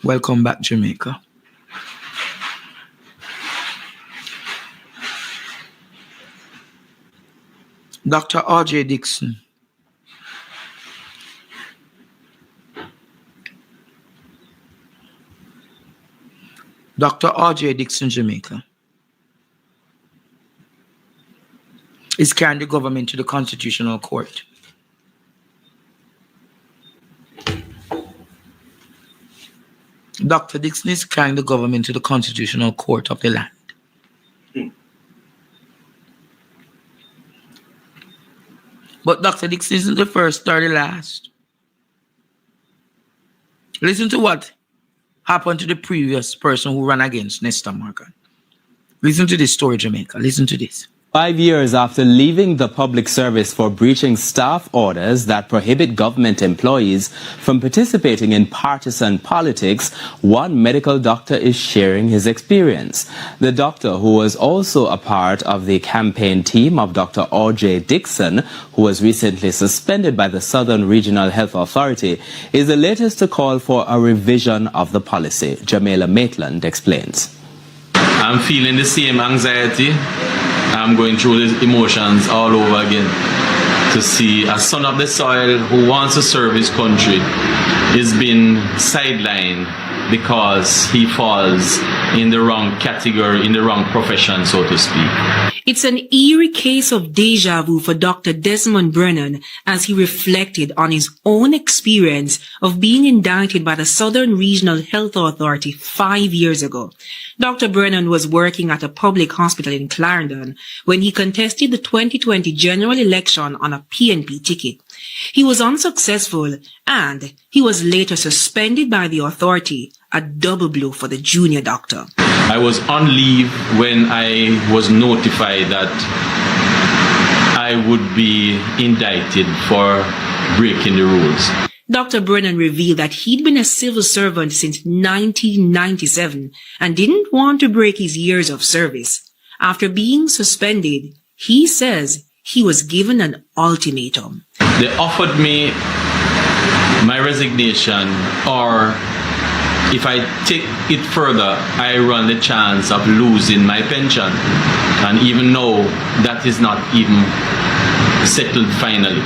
Welcome back, Jamaica. Dr. Aujae Dixon. Dr. Aujae Dixon, Jamaica, is carrying the government to the Constitutional Court. Dr. Dixon is carrying the government to the Constitutional Court of the land. But Dr. Dixon isn't the first or the last. Listen to what happened to the previous person who ran against Nestor Morgan. Listen to this story, Jamaica. Listen to this. 5 years after leaving the public service for breaching staff orders that prohibit government employees from participating in partisan politics, one medical doctor is sharing his experience. The doctor, who was also a part of the campaign team of Dr. Aujae Dixon, who was recently suspended by the Southern Regional Health Authority, is the latest to call for a revision of the policy. Jamila Maitland explains. I'm feeling the same anxiety. I'm going through these emotions all over again. To see a son of the soil who wants to serve his country is being sidelined because he falls in the wrong category, in the wrong profession, so to speak. It's an eerie case of deja vu for Dr. Desmond Brennan as he reflected on his own experience of being indicted by the Southern Regional Health Authority 5 years ago. Dr. Brennan was working at a public hospital in Clarendon when he contested the 2020 general election on a PNP ticket. He was unsuccessful and he was later suspended by the authority, a double blow for the junior doctor. I was on leave when I was notified that I would be indicted for breaking the rules. Dr. Brennan revealed that he'd been a civil servant since 1997 and didn't want to break his years of service. After being suspended, he says he was given an ultimatum. They offered me my resignation, or if I take it further, I run the chance of losing my pension. And even though that is not even settled finally.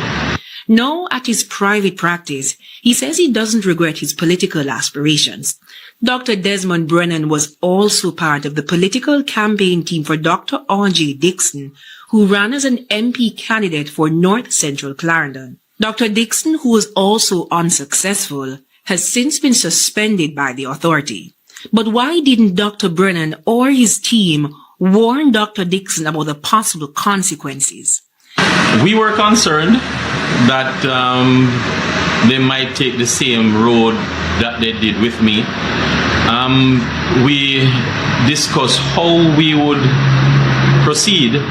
Now at his private practice, he says he doesn't regret his political aspirations. Dr. Desmond Brennan was also part of the political campaign team for Dr. Aujae Dixon, who ran as an MP candidate for North Central Clarendon. Dr. Dixon, who was also unsuccessful, has since been suspended by the authority. But why didn't Dr. Brennan or his team warn Dr. Dixon about the possible consequences? We were concerned that they might take the same road that they did with me. We discussed how we would proceed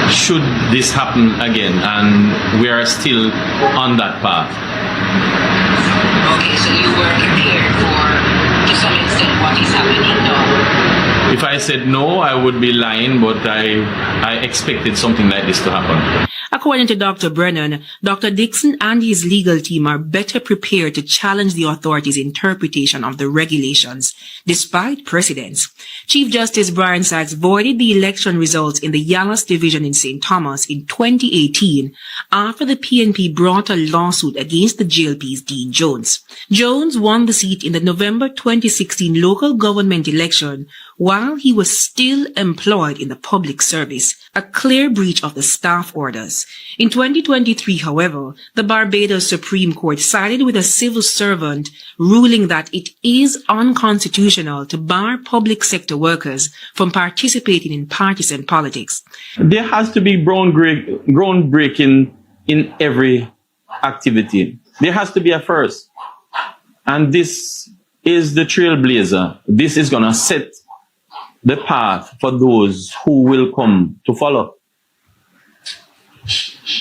should this happen again, and we are still on that path. Okay, so you were prepared for, to some extent, what is happening now? If I said no, I would be lying, but I expected something like this to happen. According to Dr. Brennan, Dr. Dixon and his legal team are better prepared to challenge the authorities' interpretation of the regulations, despite precedents. Chief Justice Brian Sykes voided the election results in the Yallas Division in St. Thomas in 2018 after the PNP brought a lawsuit against the JLP's Dean Jones. Jones won the seat in the November 2016 local government election while he was still employed in the public service, a clear breach of the staff orders. In 2023, however, the Barbados Supreme Court sided with a civil servant, ruling that it is unconstitutional to bar public sector workers from participating in partisan politics. There has to be groundbreaking in every activity. There has to be a first. And this is the trailblazer. This is going to set the path for those who will come to follow.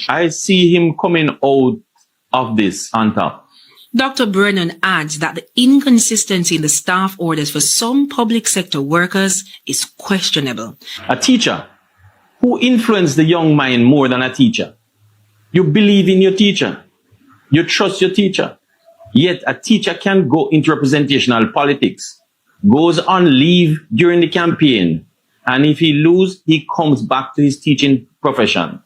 I see him coming out of this on top. Dr. Brennan adds that the inconsistency in the staff orders for some public sector workers is questionable. A teacher who influenced the young mind more than a teacher. You believe in your teacher. You trust your teacher. Yet a teacher can go into representational politics, goes on leave during the campaign, and if he loses, he comes back to his teaching profession.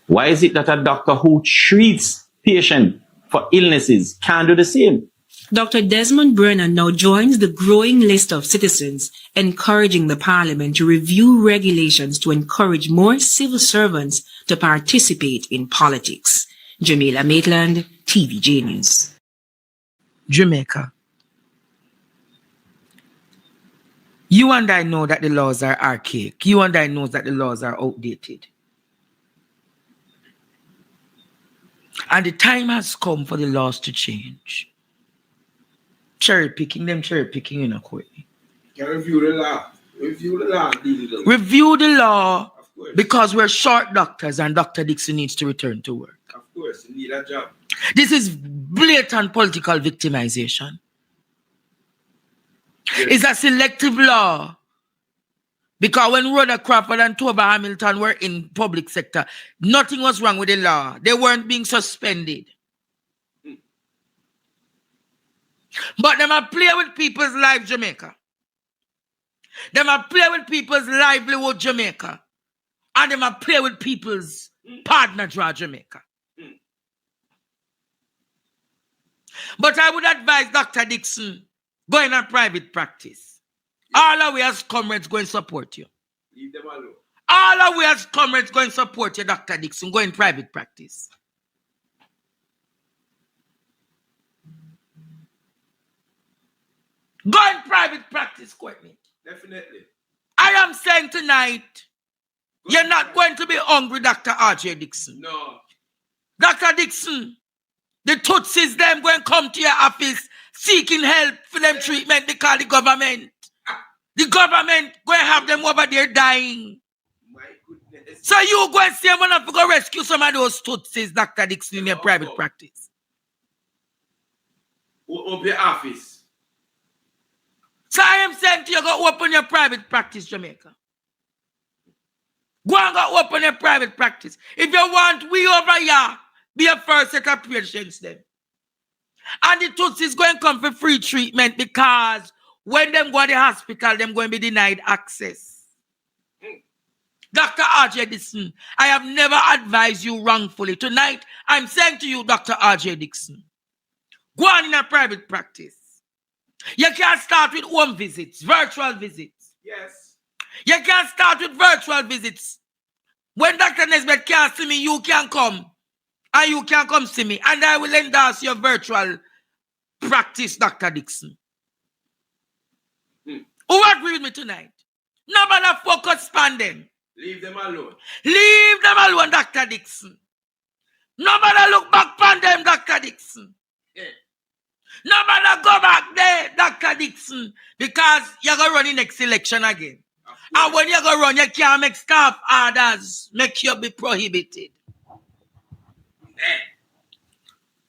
Why is it that a doctor who treats patients for illnesses can't do the same? Dr. Desmond Brennan now joins the growing list of citizens encouraging the Parliament to review regulations to encourage more civil servants to participate in politics. Jamila Maitland, TVJ News. Jamaica. You and I know that the laws are archaic. You and I know that the laws are outdated. And the time has come for the laws to change. Cherry picking, you know, Courtney. Can review the law. Review the law. Review the law because we're short doctors and Dr. Dixon needs to return to work. Of course, you need a job. This is blatant political victimization. Yes. It's a selective law. Because when Rhoda Crawford and Toba Hamilton were in public sector, nothing was wrong with the law. They weren't being suspended. But them are play with people's life, Jamaica. Them are play with people's livelihood, Jamaica. And them are play with people's partner draw, Jamaica. But I would advise Dr. Dixon, go in a private practice. All of we as comrades go and support you. Leave them alone. All of we as comrades go and support you, Dr. Dixon. Go in private practice. Go in private practice, Courtney. Definitely. I am saying tonight, you're not going to be hungry, Dr. Aujae Dixon. No. Dr. Dixon, the Tutsis, them going to come to your office seeking help for them treatment because the government going to have them over there dying. My goodness. So you go and see them and go rescue some of those Tutsis, Dr. Dixon, in your private practice. Open your office. So I am saying to you, go open your private practice, Jamaica. Go and go open your private practice. If you want, we over here be a first set of patients then. And the Tutsis going to come for free treatment because when them go to the hospital, them going to be denied access. Dr. Aujae Dixon, I have never advised you wrongfully. Tonight, I'm saying to you, Dr. Aujae Dixon, go on in a private practice. You can start with home visits, virtual visits. Yes. You can start with virtual visits. When Dr. Nesbitt can't see me, you can come. And you can come see me. And I will endorse your virtual practice, Dr. Dixon. Who agree with me tonight? Nobody focus on them. Leave them alone. Leave them alone, Dr. Dixon. Nobody look back on them, Dr. Dixon. Yeah. Nobody go back there, Dr. Dixon, because you're going to run the next election again. And when you go run, you can't make staff orders make you be prohibited.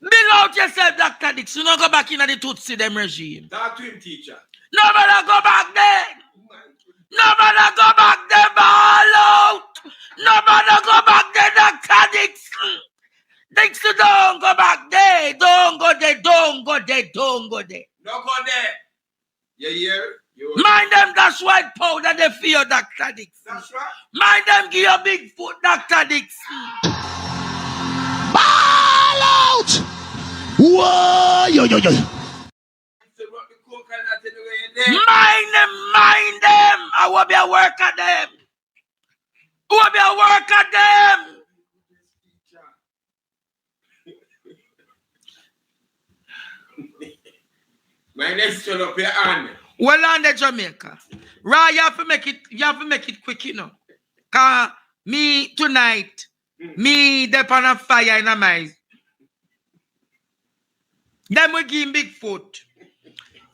Build out yourself, Dr. Dixon. Don't go back into the Tutsi them regime. Talk to him, teacher. Nobody go back there. Nobody go back there, ball out. Nobody go back there, Dr. Dixon. Dixon, don't go back there. Don't go there. Don't go there. Don't go there. Don't go there. You hear? Mind them, that's white powder they fear, Dr. Dixon. That's right. Mind them, give you a big foot, Dr. Dixon. Ball out! Whoa, yo, yo, yo. Mind them. I will be a work at them. I will be a work at them. My next turn up your hand. Well, on the Jamaica. Right, you have to make it quick, you know. Cause me tonight, me dep on a fire in a mind. Then we give him big foot.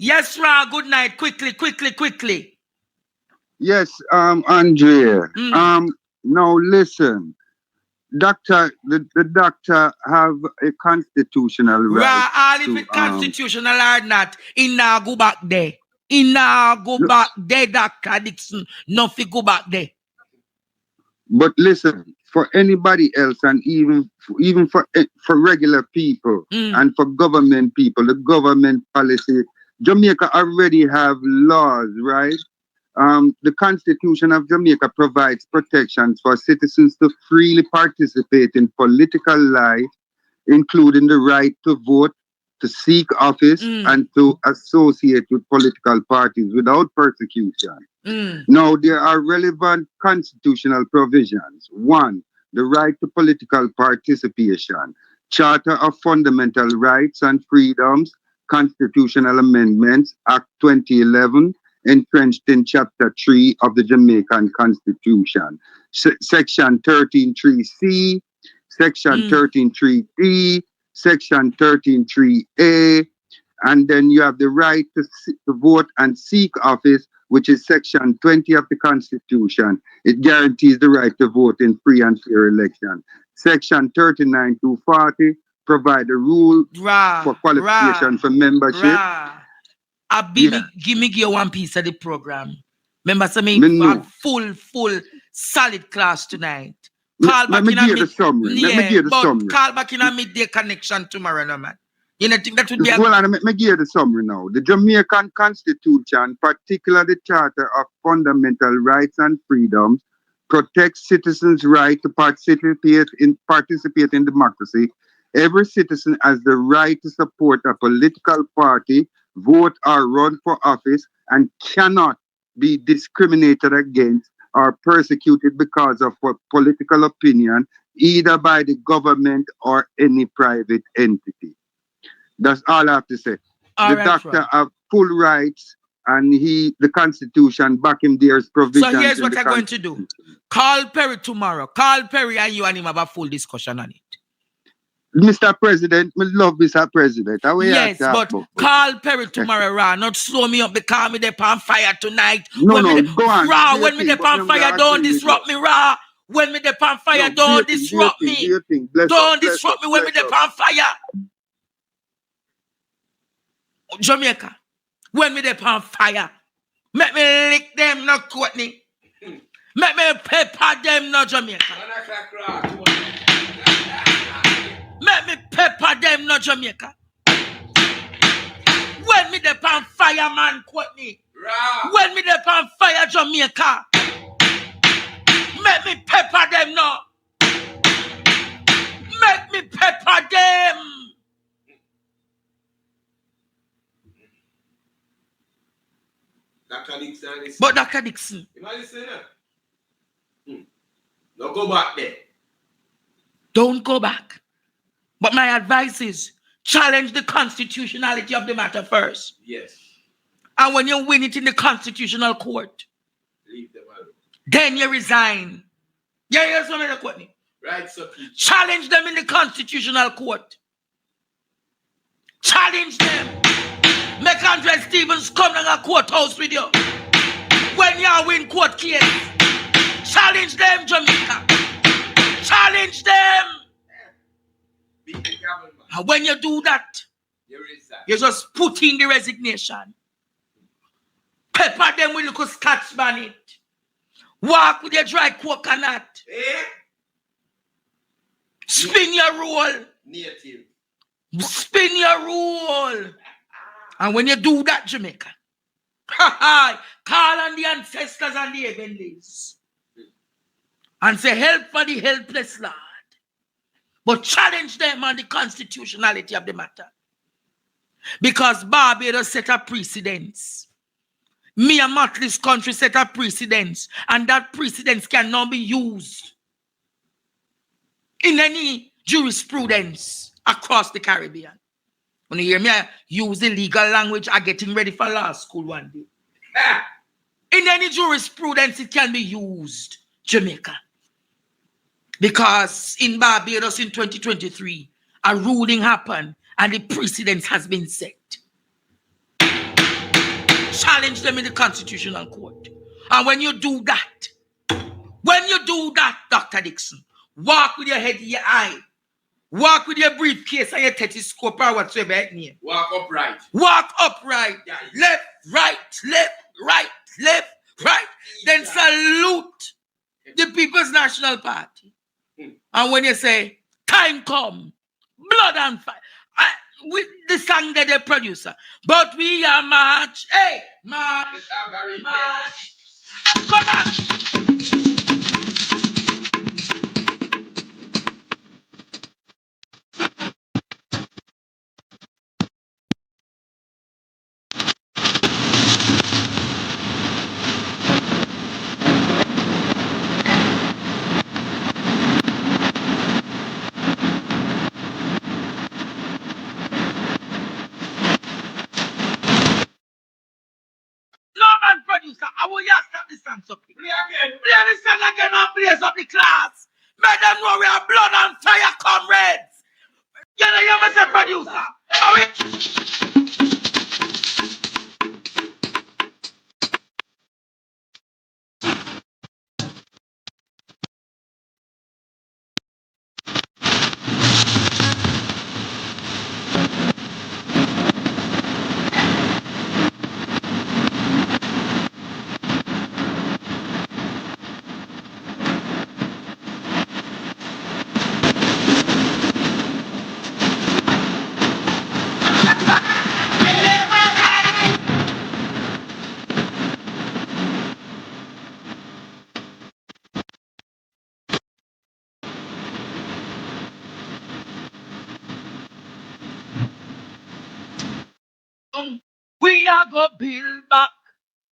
Yes, Ra, good night. Quickly. Yes, Andrea. Now listen. The doctor have a constitutional right. Ra, all if it constitutional or not, he now go back there. He now go back there, Dr. Dixon. Nothing go back there. But listen, for anybody else, and even for regular people and for government people, the government policy. Jamaica already have laws, right? The Constitution of Jamaica provides protections for citizens to freely participate in political life, including the right to vote, to seek office, and to associate with political parties without persecution. Now, there are relevant constitutional provisions. One, the right to political participation, Charter of Fundamental Rights and Freedoms, Constitutional Amendments, Act 2011, entrenched in Chapter 3 of the Jamaican Constitution. Section 13.3c, Section 13.3d, Section 13.3a, and then you have the right to vote and seek office, which is Section 20 of the Constitution. It guarantees the right to vote in free and fair election. Section 39 to 40 provide a rule for qualification for membership. Give me one piece of the program. Remember, me have full, solid class tonight. Call back in the summary. Let me give the summary. Call back in a midday connection tomorrow, no man. You know, think that would be well, let me give the summary now. The Jamaican Constitution, particularly the Charter of Fundamental Rights and Freedoms, protects citizens' right to participate in democracy. Every citizen has the right to support a political party, vote or run for office, and cannot be discriminated against or persecuted because of a political opinion, either by the government or any private entity. That's all I have to say. The doctor have full rights, and the Constitution back him there's provisions. So here's what I'm going to do. Call Perry tomorrow. Call Perry and you and him have a full discussion on it. Mr. President, I love Mr. President. Yes, but call Perry tomorrow, Ra. Not slow me up because me dey on fire tonight. Go on. Ra, when me dey on fire, don't disrupt me, Ra. When me dey on fire, don't disrupt me. Don't disrupt me when me dey on fire. Jamaica, when me dey on fire, make me lick them, not Courtney. Make me pepper them, not Jamaica. Make me pepper them, not Jamaica. When me dey on fire, man, Courtney. When me dey on fire, Jamaica. Make me pepper them, no. Make me pepper them. Dr. Dixon, but Dr. Dixon. You might listen now. Don't go back there. Don't go back. But my advice is challenge the constitutionality of the matter first. Yes. And when you win it in the constitutional court, leave them alone. Then you resign. Yeah, here's what I'm saying. Right, so challenge them in the constitutional court. Challenge them. Make Andre Stevens come to a courthouse with you. When you win court case, challenge them, Jamaica. Challenge them. And when you do that, you just put in the resignation. Pepper them with a little scotch bonnet. Walk with your dry coconut. Spin your roll. Native. Spin your roll. And when you do that, Jamaica, call on the ancestors and the heavenlies and say, help for the helpless, Lord. But challenge them on the constitutionality of the matter. Because Barbados set a precedence. Me and Motley's country set a precedence. And that precedence can now be used in any jurisprudence across the Caribbean. When you hear me, I use the legal language, I'm getting ready for law school one day. In any jurisprudence, it can be used, Jamaica. Because in Barbados in 2023, a ruling happened and the precedence has been set. Challenge them in the constitutional court. And when you do that, Dr. Dixon, walk with your head in your eye. Walk with your briefcase and your stethoscope or whatsoever it means. Walk upright. Walk upright. Yeah. Left, right, left, right, left, right. Then salute the People's National Party. And when you say, time come, blood and fire, with the song that they producer. But we are march. Hey, march. March. Come on. No man producer, I will just stop this song so play again. Play this song again and blaze up the class. Make them know we are blood and fire comrades. You know you must say producer. We are going to build back.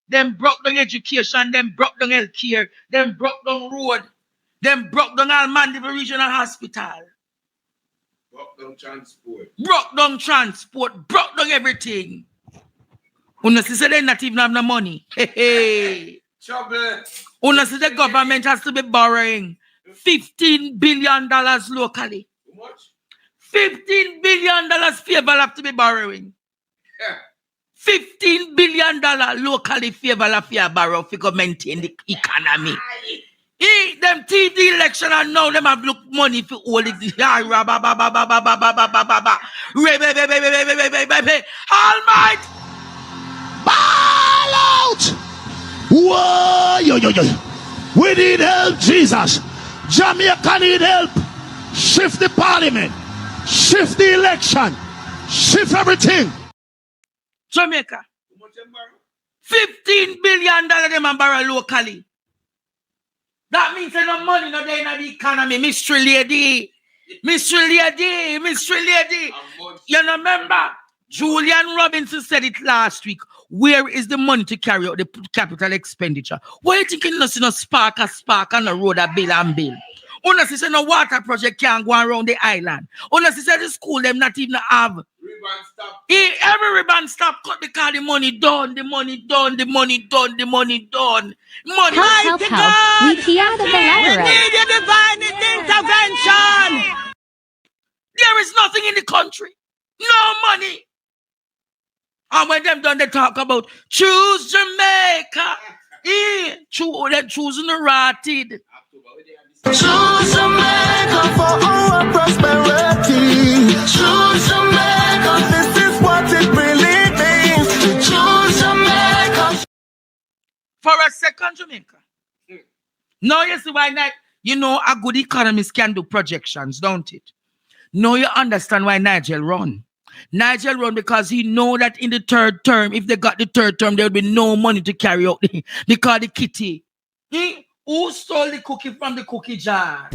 Them broke down education, them broke down health care, them broke down road, them broke down Almandible Regional Hospital. Broke down transport. Broke down transport, broke down everything. Una say they not even have no money. Hey. Trouble. Una say the government has to be borrowing $15 billion locally. How much? $15 billion favor have to be borrowing. Yeah. $15 billion locally favor have to borrow to maintain the economy. Them TV election and now them have look money for all it. All might Ball out! Whoa, yo, yo, yo. We need help, Jesus. Jamaica need help. Shift the parliament. Shift the election. Shift everything. Jamaica. $15 billion them borrow locally. That means no money no day in the economy. Mystery lady. You remember? Julian Robinson said it last week. Where is the money to carry out the capital expenditure? Why are you thinking no spark and a road a bill and bill? Unless say no water project can't go around the island. Unless say the school them not even have. Every ribbon stop cut because the money done. Money. Help. We hear the We need your divine intervention. There is nothing in the country. No money. And when them done, they talk about choose Jamaica. They're choosing the rotted. Choose Jamaica for our prosperity. Choose Jamaica, this is what it really means. Choose Jamaica. For a second, Jamaica. Now you see why not, a good economist can do projections, don't it? Now you understand why Nigel run. Nigel run because he know that in the third term, if they got the third term, there will be no money to carry out because the kitty. Who stole the cookie from the cookie jar?